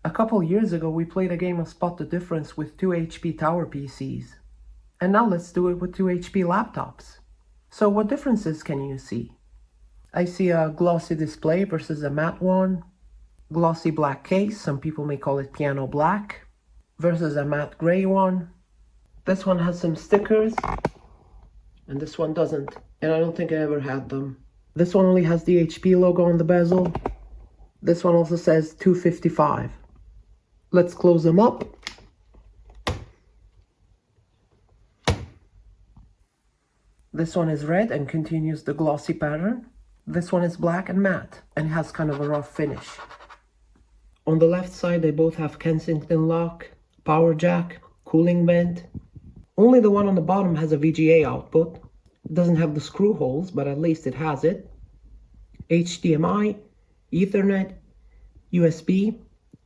A couple years ago, we played a game of Spot the Difference with two HP Tower PCs. And now let's do it with two HP laptops. So what differences can you see? I see a glossy display versus a matte one. Glossy black case, some people may call it piano black, versus a matte gray one. This one has some stickers, and this one doesn't. And I don't think I ever had them. This one only has the HP logo on the bezel. This one also says 255. Let's close them up. This one is red and continues the glossy pattern. This one is black and matte and has kind of a rough finish. On the left side, they both have Kensington lock, power jack, cooling vent. Only the one on the bottom has a VGA output. It doesn't have the screw holes, but at least it has it. HDMI, Ethernet, USB,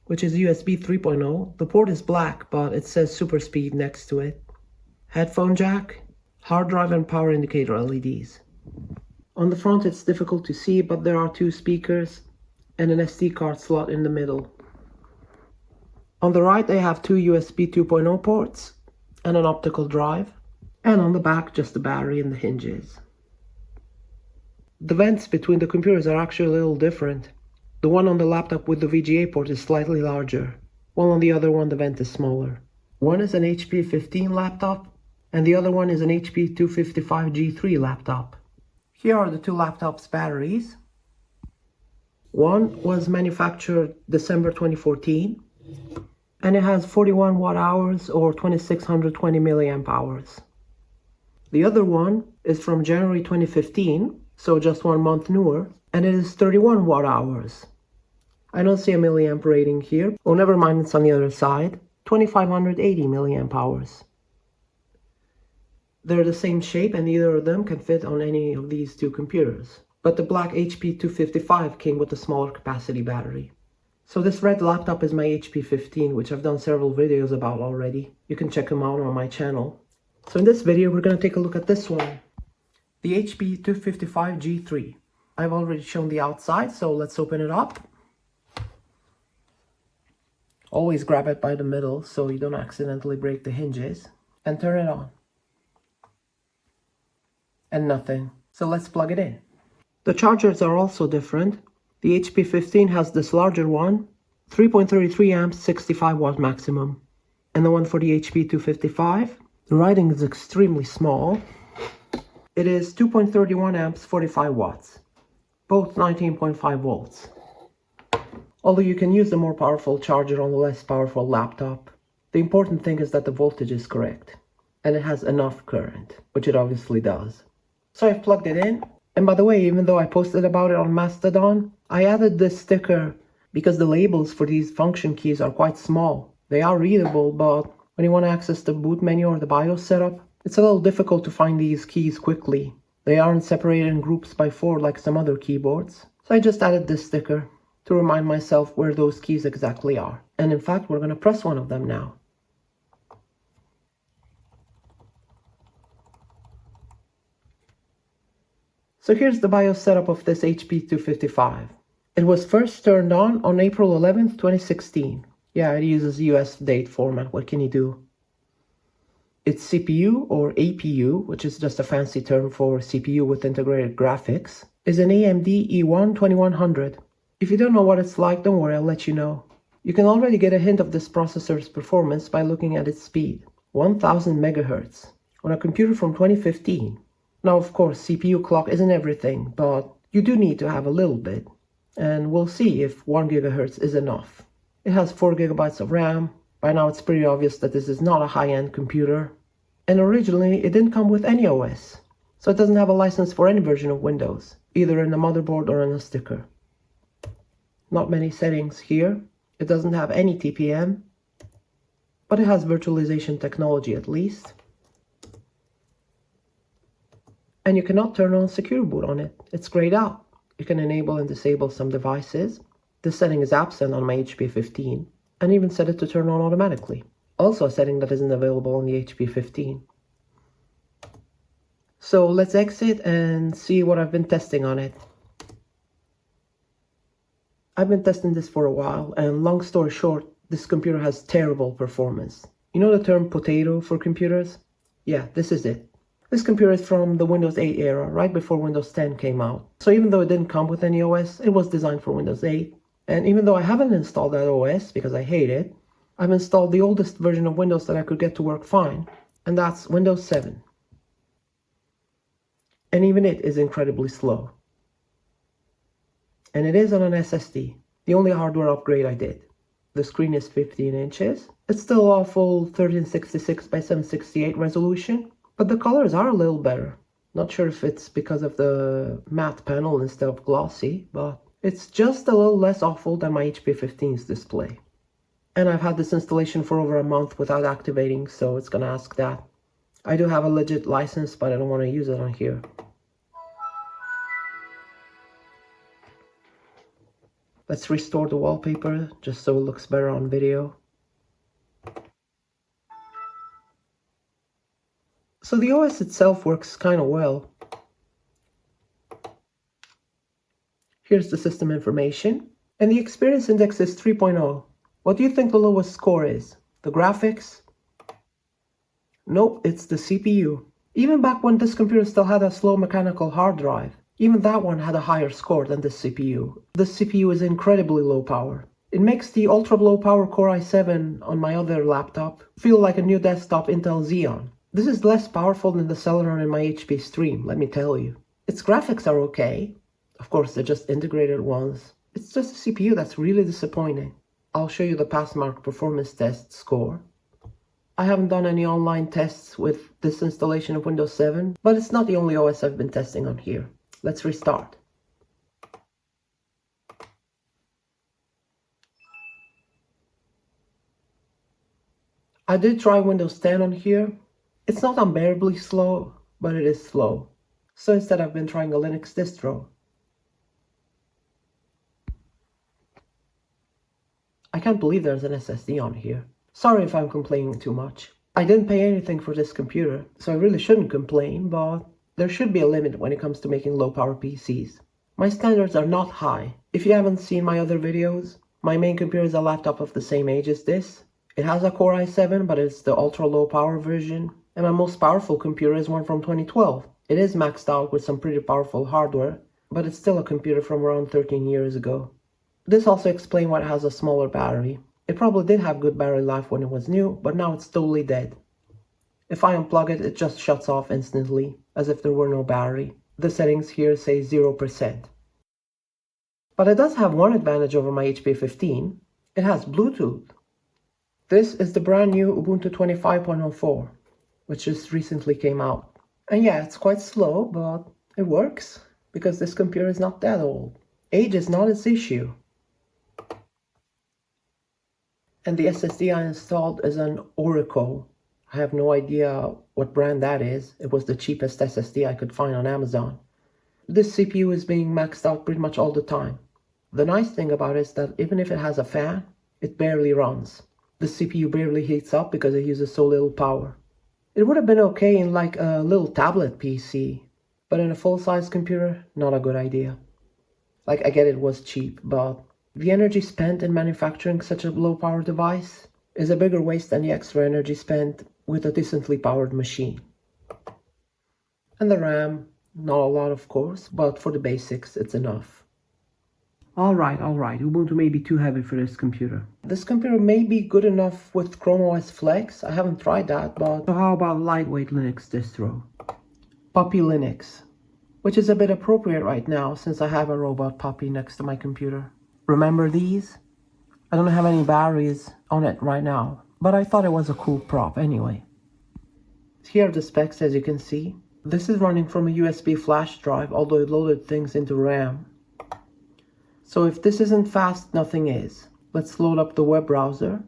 which is USB 3.0. The port is black, but it says super speed next to it. Headphone jack, hard drive and power indicator LEDs. On the front it's difficult to see, but there are two speakers and an SD card slot in the middle. On the right they have two USB 2.0 ports and an optical drive, and on the back just the battery and the hinges. The vents between the computers are actually a little different. The one on the laptop with the VGA port is slightly larger, while on the other one the vent is smaller. One is an HP 15 laptop, and the other one is an HP 255 G3 laptop. Here are the two laptops' batteries. One was manufactured December 2014, and it has 41 watt hours or 2620 milliamp hours. The other one is from January 2015, so just 1 month newer, and it is 31 watt hours. I don't see a milliamp rating here. Oh, never mind, it's on the other side. 2580 milliamp hours. They're the same shape and either of them can fit on any of these two computers. But the black HP 255 came with a smaller capacity battery. So this red laptop is my HP 15, which I've done several videos about already. You can check them out on my channel. So in this video, we're going to take a look at this one, the HP 255 G3. I've already shown the outside, so let's open it up. Always grab it by the middle so you don't accidentally break the hinges, and turn it on. And nothing. So let's plug it in. The chargers are also different. The HP 15 has this larger one, 3.33 amps, 65 watt maximum. And the one for the HP 255, the writing is extremely small. It is 2.31 amps, 45 watts. Both 19.5 volts. Although you can use the more powerful charger on the less powerful laptop. The important thing is that the voltage is correct. And it has enough current, which it obviously does. So I've plugged it in, and by the way, even though I posted about it on Mastodon, I added this sticker because the labels for these function keys are quite small. They are readable, but when you want to access the boot menu or the BIOS setup, it's a little difficult to find these keys quickly. They aren't separated in groups by 4 like some other keyboards. So I just added this sticker to remind myself where those keys exactly are. And in fact, we're going to press one of them now. So here's the BIOS setup of this HP 255. It was first turned on April 11th, 2016. Yeah, it uses US date format, what can you do? Its CPU, or APU, which is just a fancy term for CPU with integrated graphics, is an AMD E1 2100. If you don't know what it's like, don't worry, I'll let you know. You can already get a hint of this processor's performance by looking at its speed, 1000 MHz, on a computer from 2015. Now, of course, CPU clock isn't everything, but you do need to have a little bit, and we'll see if 1 GHz is enough. It has 4 GB of RAM. By now it's pretty obvious that this is not a high-end computer. And originally it didn't come with any OS, so it doesn't have a license for any version of Windows, either in the motherboard or in a sticker. Not many settings here. It doesn't have any TPM, but it has virtualization technology at least. And you cannot turn on Secure Boot on it. It's grayed out. You can enable and disable some devices. This setting is absent on my HP 15, and even set it to turn on automatically. Also a setting that isn't available on the HP 15. So let's exit and see what I've been testing on it. I've been testing this for a while, and long story short, this computer has terrible performance. You know the term potato for computers? Yeah, this is it. This computer is from the Windows 8 era, right before Windows 10 came out. So even though it didn't come with any OS, it was designed for Windows 8. And even though I haven't installed that OS because I hate it, I've installed the oldest version of Windows that I could get to work fine, and that's Windows 7. And even it is incredibly slow. And it is on an SSD, the only hardware upgrade I did. The screen is 15 inches. It's still a full 1366 by 768 resolution, but the colors are a little better. Not sure if it's because of the matte panel instead of glossy, but it's just a little less awful than my HP 15's display. And I've had this installation for over a month without activating, so it's gonna ask that. I do have a legit license, but I don't want to use it on here. Let's restore the wallpaper, just so it looks better on video. So the OS itself works kind of well. Here's the system information. And the experience index is 3.0. What do you think the lowest score is? The graphics? Nope, it's the CPU. Even back when this computer still had a slow mechanical hard drive, even that one had a higher score than the CPU. The CPU is incredibly low power. It makes the ultra low power Core i7 on my other laptop feel like a new desktop Intel Xeon. This is less powerful than the Celeron in my HP Stream, let me tell you. Its graphics are okay. Of course, they're just integrated ones. It's just the CPU that's really disappointing. I'll show you the Passmark performance test score. I haven't done any online tests with this installation of Windows 7, but it's not the only OS I've been testing on here. Let's restart. I did try Windows 10 on here. It's not unbearably slow, but it is slow. So instead I've been trying a Linux distro. I can't believe there's an SSD on here. Sorry if I'm complaining too much. I didn't pay anything for this computer, so I really shouldn't complain, but there should be a limit when it comes to making low-power PCs. My standards are not high. If you haven't seen my other videos, my main computer is a laptop of the same age as this. It has a Core i7, but it's the ultra-low power version. And my most powerful computer is one from 2012. It is maxed out with some pretty powerful hardware, but it's still a computer from around 13 years ago. This also explains why it has a smaller battery. It probably did have good battery life when it was new, but now it's totally dead. If I unplug it, it just shuts off instantly, as if there were no battery. The settings here say 0%. But it does have one advantage over my HP 15. It has Bluetooth. This is the brand new Ubuntu 25.04, which just recently came out. And yeah, it's quite slow, but it works, because this computer is not that old. Age is not its issue. And the SSD I installed is an Oracle. I have no idea what brand that is. It was the cheapest SSD I could find on Amazon. This CPU is being maxed out pretty much all the time. The nice thing about it is that even if it has a fan, it barely runs. The CPU barely heats up because it uses so little power. It would have been okay in like a little tablet PC, but in a full-size computer, not a good idea. Like, I get it was cheap, but the energy spent in manufacturing such a low-power device is a bigger waste than the extra energy spent with a decently powered machine. And the RAM, not a lot of course, but for the basics, it's enough. Alright, Ubuntu may be too heavy for this computer. This computer may be good enough with Chrome OS Flex, I haven't tried that, but so how about lightweight Linux distro? Puppy Linux, which is a bit appropriate right now since I have a robot puppy next to my computer. Remember these? I don't have any batteries on it right now, but I thought it was a cool prop anyway. Here are the specs, as you can see. This is running from a USB flash drive, although it loaded things into RAM. So if this isn't fast, nothing is. Let's load up the web browser.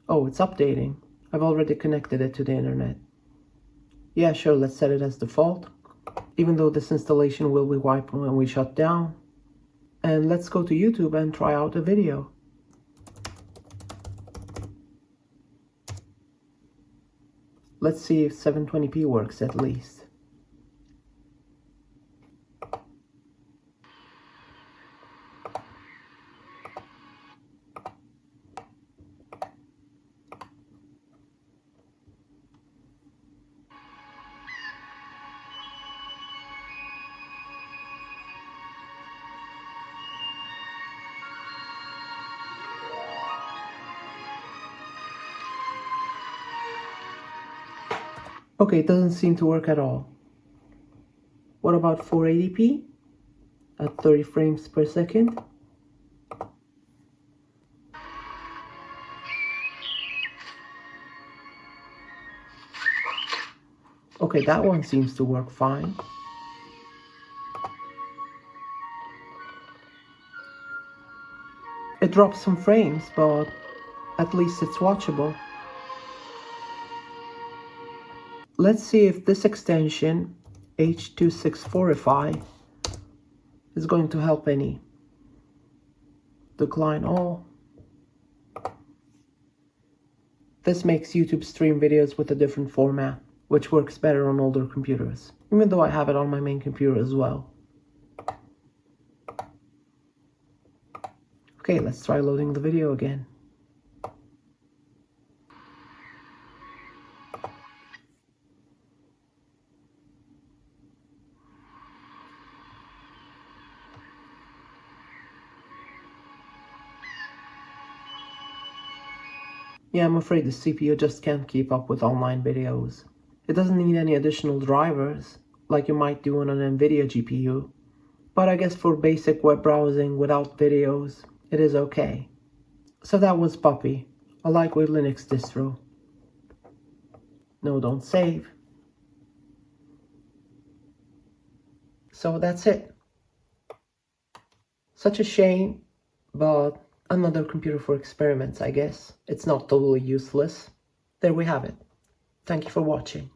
Oh, it's updating. I've already connected it to the internet. Yeah, sure, let's set it as default, even though this installation will be wiped when we shut down. And let's go to YouTube and try out a video. Let's see if 720p works at least. Okay, it doesn't seem to work at all. What about 480p at 30 frames per second? Okay, that one seems to work fine. It drops some frames, but at least it's watchable. Let's see if this extension, H264ify, is going to help any. Decline all. This makes YouTube stream videos with a different format, which works better on older computers, even though I have it on my main computer as well. Okay, let's try loading the video again. Yeah, I'm afraid the CPU just can't keep up with online videos. It doesn't need any additional drivers, like you might do on an NVIDIA GPU. But I guess for basic web browsing without videos, it is okay. So that was Puppy, a lightweight Linux distro. No, don't save. So that's it. Such a shame, but another computer for experiments, I guess. It's not totally useless. There we have it. Thank you for watching.